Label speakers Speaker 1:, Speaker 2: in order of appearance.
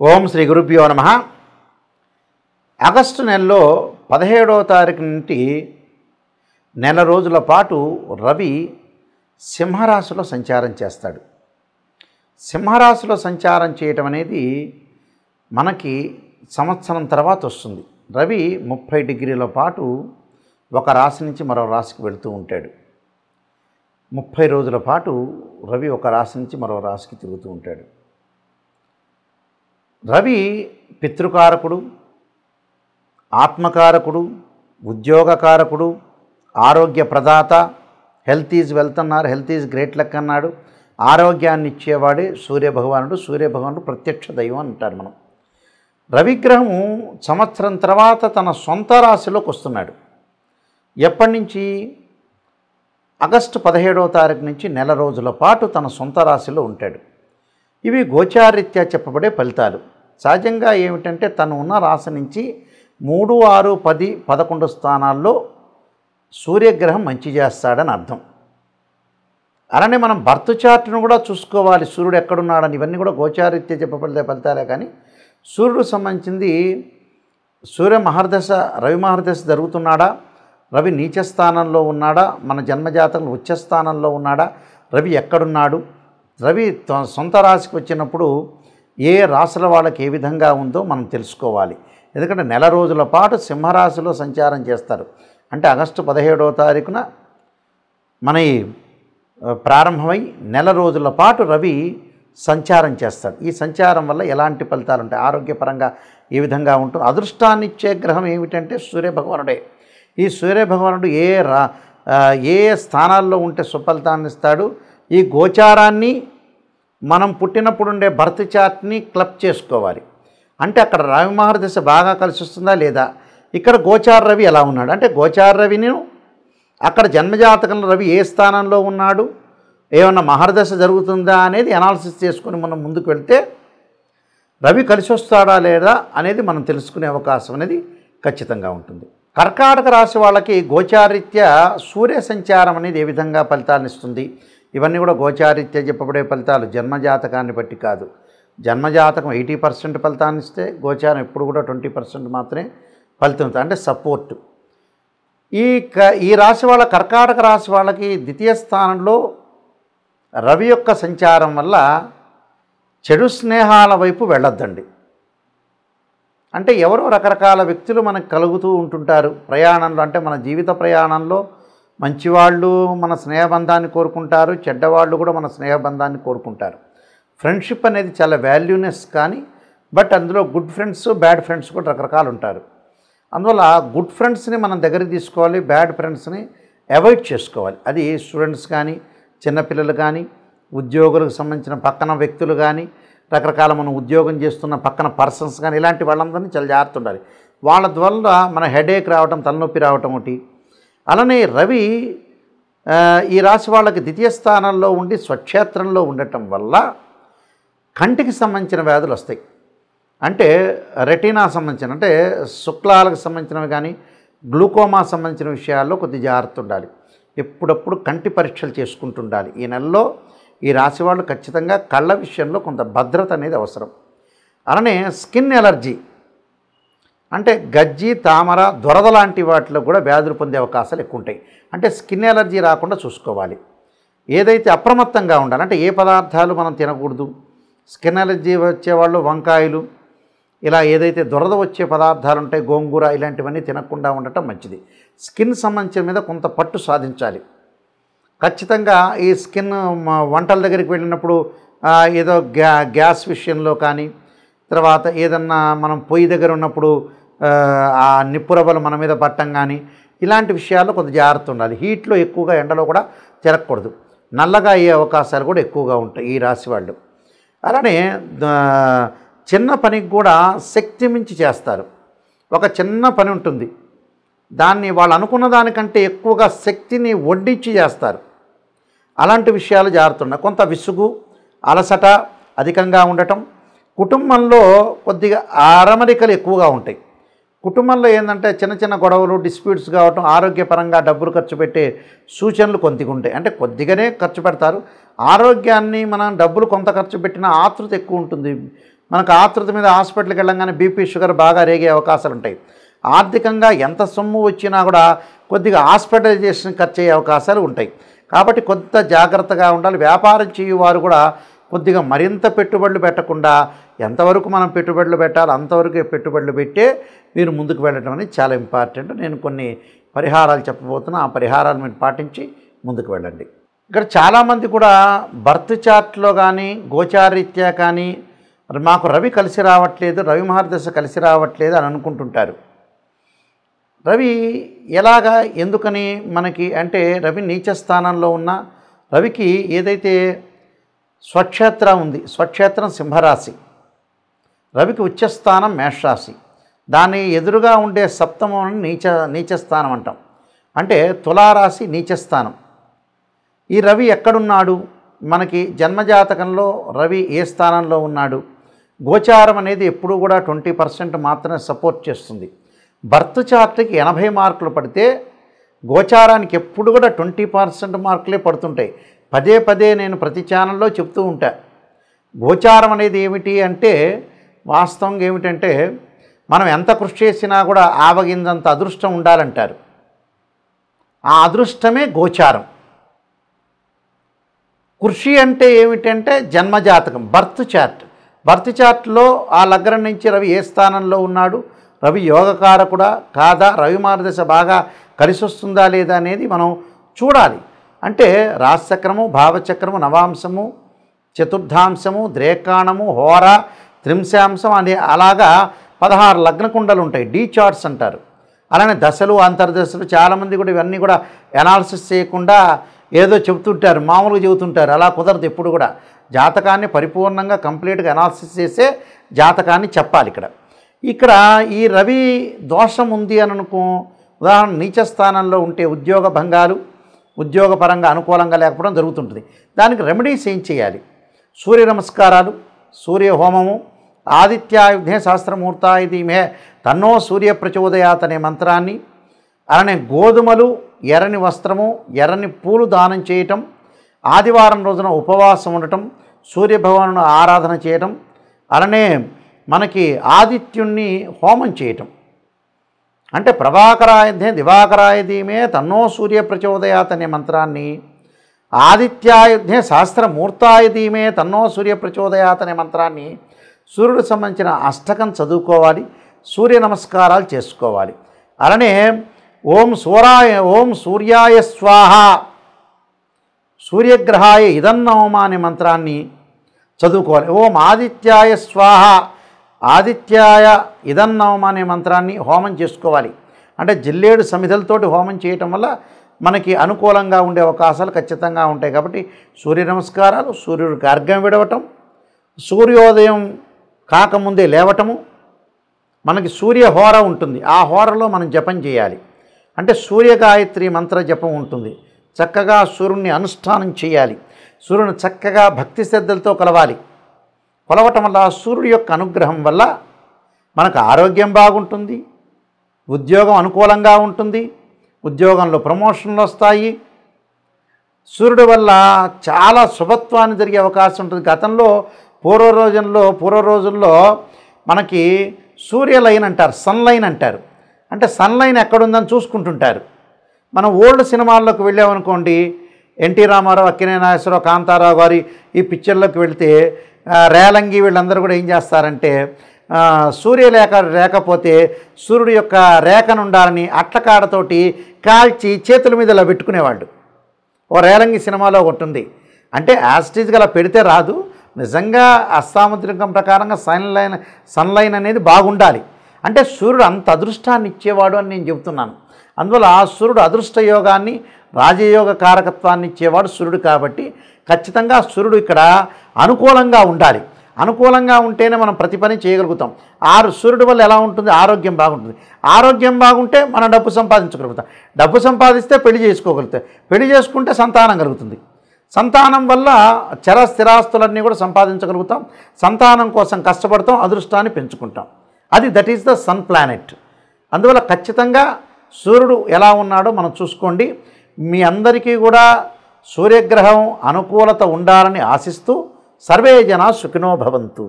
Speaker 1: ఓం శ్రీ గురుభ్యో నమః. ఆగస్టు నెలలో 17వ తారీఖు నుండి నెల రోజుల పాటు రవి సింహరాశిలో సంచారం చేస్తాడు. సింహరాశిలో సంచారం చేయటం అనేది మనకి సంవత్సరం తర్వాత వస్తుంది. రవి 30 డిగ్రీల పాటు ఒక రాశి నుంచి మరో రాశికి వెళుతూ ఉంటాడు. 30 రోజుల పాటు రవి ఒక రాశి నుంచి మరో రాశికి తిరుగుతూ ఉంటాడు. రవి పితృకారకుడు, ఆత్మకారకుడు, ఉద్యోగకారకుడు, ఆరోగ్య ప్రదాత. హెల్త్ ఈజ్ వెల్త్ అన్నారు, హెల్త్ ఈజ్ గ్రేట్ లక్ అన్నాడు. ఆరోగ్యాన్ని ఇచ్చేవాడే సూర్యభగవానుడు. సూర్యభగవానుడు ప్రత్యక్ష దైవం అంటారు మనం. రవిగ్రహం సంవత్సరం తర్వాత తన సొంత రాశిలోకి వస్తున్నాడు. ఎప్పటి నుంచి? ఆగస్టు 17వ తారీఖు నుంచి నెల రోజుల పాటు తన సొంత రాశిలో ఉంటాడు. ఇవి గోచారీత్యా చెప్పబడే ఫలితాలు. సహజంగా ఏమిటంటే తను ఉన్న రాశి నుంచి 3, 6, 10, 11 స్థానాల్లో సూర్యగ్రహం మంచి చేస్తాడని అర్థం. అలానే మనం బర్త్ చార్ట్ను కూడా చూసుకోవాలి. సూర్యుడు ఎక్కడున్నాడని. ఇవన్నీ కూడా గోచారీత్యా చెప్పబడే ఫలితాలే. కానీ సూర్యుడు సంబంధించింది సూర్య మహర్దశ, రవి మహర్దశ జరుగుతున్నాడా, రవి నీచ స్థానంలో ఉన్నాడా, మన జన్మజాతకంలో ఉచ్చ స్థానంలో ఉన్నాడా, రవి ఎక్కడున్నాడు, రవి సొంత రాశికి వచ్చినప్పుడు ఏ రాశుల వాళ్ళకి ఏ విధంగా ఉందో మనం తెలుసుకోవాలి. ఎందుకంటే నెల రోజుల పాటు సింహరాశిలో సంచారం చేస్తారు. అంటే ఆగస్టు 17వ తారీఖున మన ప్రారంభమై నెల రోజుల పాటు రవి సంచారం చేస్తాడు. ఈ సంచారం వల్ల ఎలాంటి ఫలితాలు ఉంటాయి, ఆరోగ్యపరంగా ఏ విధంగా ఉంటుంది? అదృష్టాన్ని ఇచ్చే గ్రహం ఏమిటంటే సూర్యభగవానుడే. ఈ సూర్యభగవానుడు ఏ స్థానాల్లో ఉంటే సుఫలితాన్ని ఇస్తాడు? ఈ గోచారాన్ని మనం పుట్టినప్పుడు ఉండే బర్త్ చార్ట్ని క్లబ్ చేసుకోవాలి. అంటే అక్కడ రవి మహర్దశ బాగా కలిసి వస్తుందా లేదా, ఇక్కడ గోచార రవి ఎలా ఉన్నాడు అంటే గోచార రవిని అక్కడ జన్మజాతకంలో రవి ఏ స్థానంలో ఉన్నాడు, ఏమన్నా మహర్దశ జరుగుతుందా అనేది అనాలిసిస్ చేసుకొని మనం ముందుకు వెళ్తే రవి కలిసి వస్తాడా లేదా అనేది మనం తెలుసుకునే అవకాశం అనేది ఖచ్చితంగా ఉంటుంది. కర్కాటక రాశి వాళ్ళకి గోచారీత్యా సూర్య సంచారం అనేది ఏ విధంగా ఫలితాలను ఇస్తుంది? ఇవన్నీ కూడా గోచారీత్యా చెప్పబడే ఫలితాలు. జన్మజాతకాన్ని బట్టి కాదు. జన్మజాతకం 80% ఫలితాన్ని ఇస్తే గోచారం ఎప్పుడు కూడా 20% మాత్రమే ఫలితం ఇస్తుంది, అంటే సపోర్టు. ఈ రాశి వాళ్ళ, కర్కాటక రాశి వాళ్ళకి ద్వితీయ స్థానంలో రవి యొక్క సంచారం వల్ల చెడు స్నేహాల వైపు వెళ్ళొద్దండి. అంటే ఎవరో రకరకాల వ్యక్తులు మనకు కలుగుతూ ఉంటుంటారు ప్రయాణంలో. అంటే మన జీవిత ప్రయాణంలో మంచివాళ్ళు మన స్నేహబంధాన్ని కోరుకుంటారు, చెడ్డవాళ్ళు కూడా మన స్నేహబంధాన్ని కోరుకుంటారు. ఫ్రెండ్షిప్ అనేది చాలా వాల్యూనెస్. కానీ బట్ అందులో గుడ్ ఫ్రెండ్స్, బ్యాడ్ ఫ్రెండ్స్ కూడా రకరకాలు ఉంటారు. అందువల్ల గుడ్ ఫ్రెండ్స్ని మనం దగ్గరికి తీసుకోవాలి, బ్యాడ్ ఫ్రెండ్స్ని అవాయిడ్ చేసుకోవాలి. అది స్టూడెంట్స్ కానీ, చిన్నపిల్లలు కానీ, ఉద్యోగులకు సంబంధించిన పక్కన వ్యక్తులు కానీ, రకరకాల మనం ఉద్యోగం చేస్తున్న పక్కన పర్సన్స్ కానీ, ఇలాంటి వాళ్ళందరినీ చాలా జాగ్రత్త ఉండాలి. వాళ్ళ ద్వారా మన హెడేక్ రావటం, తలనొప్పి రావటం ఒకటి. అలానే రవి ఈ రాశి వాళ్ళకి ద్వితీయ స్థానంలో ఉండి స్వక్షేత్రంలో ఉండటం వల్ల కంటికి సంబంధించిన వ్యాధులు వస్తాయి. అంటే రెటీనా సంబంధించిన, అంటే శుక్లాలకు సంబంధించినవి కానీ, గ్లూకోమా సంబంధించిన విషయాల్లో కొద్దిగా జాగ్రత్త ఉండాలి. ఎప్పుడప్పుడు కంటి పరీక్షలు చేసుకుంటుండాలి. ఈ నెలలో ఈ రాశి వాళ్ళు ఖచ్చితంగా కళ్ళ విషయంలో కొంత భద్రత అనేది అవసరం. అలానే స్కిన్ ఎలర్జీ, అంటే గజ్జి, తామర, దురద లాంటి వాటిలో కూడా వ్యాధులు పొందే అవకాశాలు ఎక్కువ ఉంటాయి. అంటే స్కిన్ ఎలర్జీ రాకుండా చూసుకోవాలి. ఏదైతే అప్రమత్తంగా ఉండాలి, అంటే ఏ పదార్థాలు మనం తినకూడదు. స్కిన్ ఎలర్జీ వచ్చేవాళ్ళు వంకాయలు, ఇలా ఏదైతే దురద వచ్చే పదార్థాలు ఉంటాయి, గోంగూర, ఇలాంటివన్నీ తినకుండా ఉండటం మంచిది. స్కిన్ సంబంధించిన మీద కొంత పట్టు సాధించాలి. ఖచ్చితంగా ఈ స్కిన్ వంటల దగ్గరికి వెళ్ళినప్పుడు ఏదో గ్యాస్ విషయంలో కానీ, తర్వాత ఏదన్నా మనం పొయ్యి దగ్గర ఉన్నప్పుడు ఆ నిప్పురవ్వలు మన మీద పట్టం కానీ, ఇలాంటి విషయాల్లో కొంత జాగ్రత్త ఉండాలి. హీట్లో ఎక్కువగా, ఎండలో కూడా తిరగకూడదు. నల్లగా అయ్యే అవకాశాలు కూడా ఎక్కువగా ఉంటాయి ఈ రాశి వాళ్ళు. అలానే చిన్న పనికి కూడా శక్తి మించి చేస్తారు. ఒక చిన్న పని ఉంటుంది, దాన్ని వాళ్ళు అనుకున్న దానికంటే ఎక్కువగా శక్తిని వడ్డించి చేస్తారు. అలాంటి విషయాలు జాగ్రత్త ఉన్నాయి. కొంత విసుగు, అలసట అధికంగా ఉండటం, కుటుంబంలో కొద్దిగా అరమరికలు ఎక్కువగా ఉంటాయి. కుటుంబంలో ఏంటంటే చిన్న చిన్న గొడవలు, డిస్ప్యూట్స్ కావటం, ఆరోగ్యపరంగా డబ్బులు ఖర్చు పెట్టే సూచనలు కొద్దిగా ఉంటాయి. అంటే కొద్దిగానే ఖర్చు పెడతారు. ఆరోగ్యాన్ని మనం డబ్బులు కొంత ఖర్చు పెట్టినా ఆతృత ఎక్కువ ఉంటుంది. మనకు ఆతృత మీద హాస్పిటల్కి వెళ్ళంగానే బీపీ షుగర్ బాగా రేగే అవకాశాలు ఉంటాయి. ఆర్థికంగా ఎంత సొమ్ము వచ్చినా కూడా కొద్దిగా హాస్పిటలైజేషన్ ఖర్చు అయ్యే అవకాశాలు ఉంటాయి. కాబట్టి కొంత జాగ్రత్తగా ఉండాలి. వ్యాపారం చేయువారు కూడా కొద్దిగా మరింత పెట్టుబడులు పెట్టకుండా ఎంతవరకు మనం పెట్టుబడులు పెట్టాలో అంతవరకు పెట్టుబడులు పెట్టే మీరు ముందుకు వెళ్ళడం అనేది చాలా ఇంపార్టెంట్. నేను కొన్ని పరిహారాలు చెప్పబోతున్నా, ఆ పరిహారాలు మీరు పాటించి ముందుకు వెళ్ళండి. ఇక్కడ చాలామంది కూడా బర్త్ చార్ట్లో కానీ గోచారీత్యా కానీ మాకు రవి కలిసి రావట్లేదు, రవి మహర్దశ కలిసి రావట్లేదు అని అనుకుంటుంటారు. రవి ఎలాగా ఎందుకని మనకి అంటే రవి నీచ స్థానంలో ఉన్న రవికి ఏదైతే స్వక్షేత్రం ఉంది, స్వక్షేత్రం సింహరాశి, రవికి ఉచ్చస్థానం మేషరాశి, దాని ఎదురుగా ఉండే సప్తమం నీచస్థానం అంటాం. అంటే తులారాశి నీచస్థానం. ఈ రవి ఎక్కడున్నాడు, మనకి జన్మజాతకంలో రవి ఏ స్థానంలో ఉన్నాడు, గోచారం అనేది ఎప్పుడూ కూడా 20% మాత్రమే సపోర్ట్ చేస్తుంది. బర్త్ చార్ట్కి 80 మార్కులు పడితే గోచారానికి ఎప్పుడు కూడా 20% మార్కులే పడుతుంటాయి. పదే పదే నేను ప్రతి ఛానల్లో చెప్తూ ఉంటా. గోచారం అనేది ఏమిటి అంటే వాస్తవంగా ఏమిటంటే మనం ఎంత కృషి చేసినా కూడా ఆవగింజంత అదృష్టం ఉండాలంటారు. ఆ అదృష్టమే గోచారం. కృషి అంటే ఏమిటంటే జన్మజాతకం, బర్త్ చార్ట్. బర్త్ చార్ట్లో ఆ లగ్నం నుంచి రవి ఏ స్థానంలో ఉన్నాడు, రవి యోగకారకుడా కాదా, రవి మార్గదశ బాగా కలిసి వస్తుందా లేదా అనేది మనం చూడాలి. అంటే రాశిచక్రము, భావచక్రము, నవాంశము, చతుర్థాంశము, ద్రేకాణము, హోర, త్రింశాంశం అనే అలాగా 16 లగ్న కుండలు ఉంటాయి, డీ చార్ట్స్ అంటారు. అలానే దశలు, అంతర్దశలు చాలామంది కూడా ఇవన్నీ కూడా ఎనాలిసిస్ చేయకుండా ఏదో చెబుతుంటారు, మామూలుగా చెబుతుంటారు. అలా కుదరదు. ఎప్పుడు కూడా జాతకాన్ని పరిపూర్ణంగా కంప్లీట్గా ఎనాలిసిస్ చేసే జాతకాన్ని చెప్పాలి. ఇక్కడ ఈ రవి దోషం ఉంది అని అనుకో, ఉదాహరణ నీచ స్థానంలో ఉంటే ఉద్యోగ భంగాలు, ఉద్యోగపరంగా అనుకూలంగా లేకపోవడం జరుగుతుంటుంది. దానికి రెమెడీస్ ఏం చేయాలి? సూర్య నమస్కారాలు, సూర్య హోమము, ఆదిత్యాయుధే సహస్రమూర్తాయుధీమే తన్నో సూర్య ప్రచోదయాత్ అనే మంత్రాన్ని, అలానే గోధుమలు, ఎర్రని వస్త్రము, ఎర్రని పూలు దానం చేయటం, ఆదివారం రోజున ఉపవాసం ఉండటం, సూర్యభగవాను ఆరాధన చేయటం, అలానే మనకి ఆదిత్యుణ్ణి హోమం చేయటం. అంటే ప్రభాకరాయుధే దివాకరాయుధీమే తన్నో సూర్య ప్రచోదయాత్ అనే మంత్రాన్ని, ఆదిత్యాయుధే సహస్రమూర్తాయుధీమే తన్నో సూర్య ప్రచోదయాత్ అనే మంత్రాన్ని సూర్యుడికి సంబంధించిన అష్టకం చదువుకోవాలి, సూర్య నమస్కారాలు చేసుకోవాలి. అలానే ఓం సూర్యాయ స్వాహ, సూర్యగ్రహాయ ఇదన్నవమ అనే మంత్రాన్ని చదువుకోవాలి. ఓం ఆదిత్యాయ స్వాహ, ఆదిత్యాయ ఇదన్నవమ అనే మంత్రాన్ని హోమం చేసుకోవాలి. అంటే జిల్లేడు సమిధలతోటి హోమం చేయటం వల్ల మనకి అనుకూలంగా ఉండే అవకాశాలు ఖచ్చితంగా ఉంటాయి. కాబట్టి సూర్య నమస్కారాలు, సూర్యుడికి అర్ఘ్యం విడవటం, సూర్యోదయం కాకముందే లేవటము, మనకి సూర్య హోర ఉంటుంది, ఆ హోరలో మనం జపం చేయాలి. అంటే సూర్యగాయత్రి మంత్ర జపం ఉంటుంది. చక్కగా సూర్యుడిని అనుష్ఠానం చేయాలి. సూర్యుని చక్కగా భక్తి శ్రద్ధలతో కొలవటం వల్ల సూర్యుడి యొక్క అనుగ్రహం వల్ల మనకు ఆరోగ్యం బాగుంటుంది, ఉద్యోగం అనుకూలంగా ఉంటుంది, ఉద్యోగంలో ప్రమోషన్లు వస్తాయి. సూర్యుడి వల్ల చాలా శుభత్వాన్ని జరిగే అవకాశం ఉంటుంది. గతంలో పూర్వ రోజుల్లో మనకి సూర్యలైన్ అంటారు, సన్లైన్ అంటారు. అంటే సన్లైన్ ఎక్కడుందని చూసుకుంటుంటారు. మనం ఓల్డ్ సినిమాల్లోకి వెళ్ళామనుకోండి, ఎన్టీ రామారావు, అక్కినేని నాగేశ్వరరావు, కాంతారావు గారి ఈ పిక్చర్లోకి వెళితే రేలంగి వీళ్ళందరూ కూడా ఏం చేస్తారంటే సూర్యరేఖ లేకపోతే సూర్యుడి యొక్క రేఖను ఉండాలని అట్లకాడతోటి కాల్చి చేతుల మీద ఇలా పెట్టుకునేవాళ్ళు. ఓ రేలంగి సినిమాలో ఒకటి ఉంది. అంటే యాస్టీజ్గా అలా పెడితే రాదు, నిజంగా అస్తాముద్రికం ప్రకారంగా సన్లైన్ అనేది బాగుండాలి. అంటే సూర్యుడు అంత అదృష్టాన్ని ఇచ్చేవాడు అని నేను చెబుతున్నాను. అందువల్ల ఆ సూర్యుడు అదృష్ట యోగాన్ని, రాజయోగ కారకత్వాన్ని ఇచ్చేవాడు సూర్యుడు. కాబట్టి ఖచ్చితంగా సూర్యుడు ఇక్కడ అనుకూలంగా ఉండాలి. అనుకూలంగా ఉంటేనే మనం ప్రతి పని చేయగలుగుతాం. సూర్యుడి వల్ల ఎలా ఉంటుంది? ఆరోగ్యం బాగుంటుంది. ఆరోగ్యం బాగుంటే మనం డబ్బు సంపాదించగలుగుతాం. డబ్బు సంపాదిస్తే పెళ్లి చేసుకోగలుగుతాం. పెళ్లి చేసుకుంటే సంతానం కలుగుతుంది. సంతానం వల్ల స్థిరాస్తులన్నీ కూడా సంపాదించగలుగుతాం. సంతానం కోసం కష్టపడతాం, అదృష్టాన్ని పెంచుకుంటాం. That is the sun planet. అందువల్ల ఖచ్చితంగా సూర్యుడు ఎలా ఉన్నాడో మనం చూసుకోండి. మీ అందరికీ కూడా సూర్యగ్రహం అనుకూలత ఉండాలని ఆశిస్తూ సర్వే జనా సుఖినో భవంతు.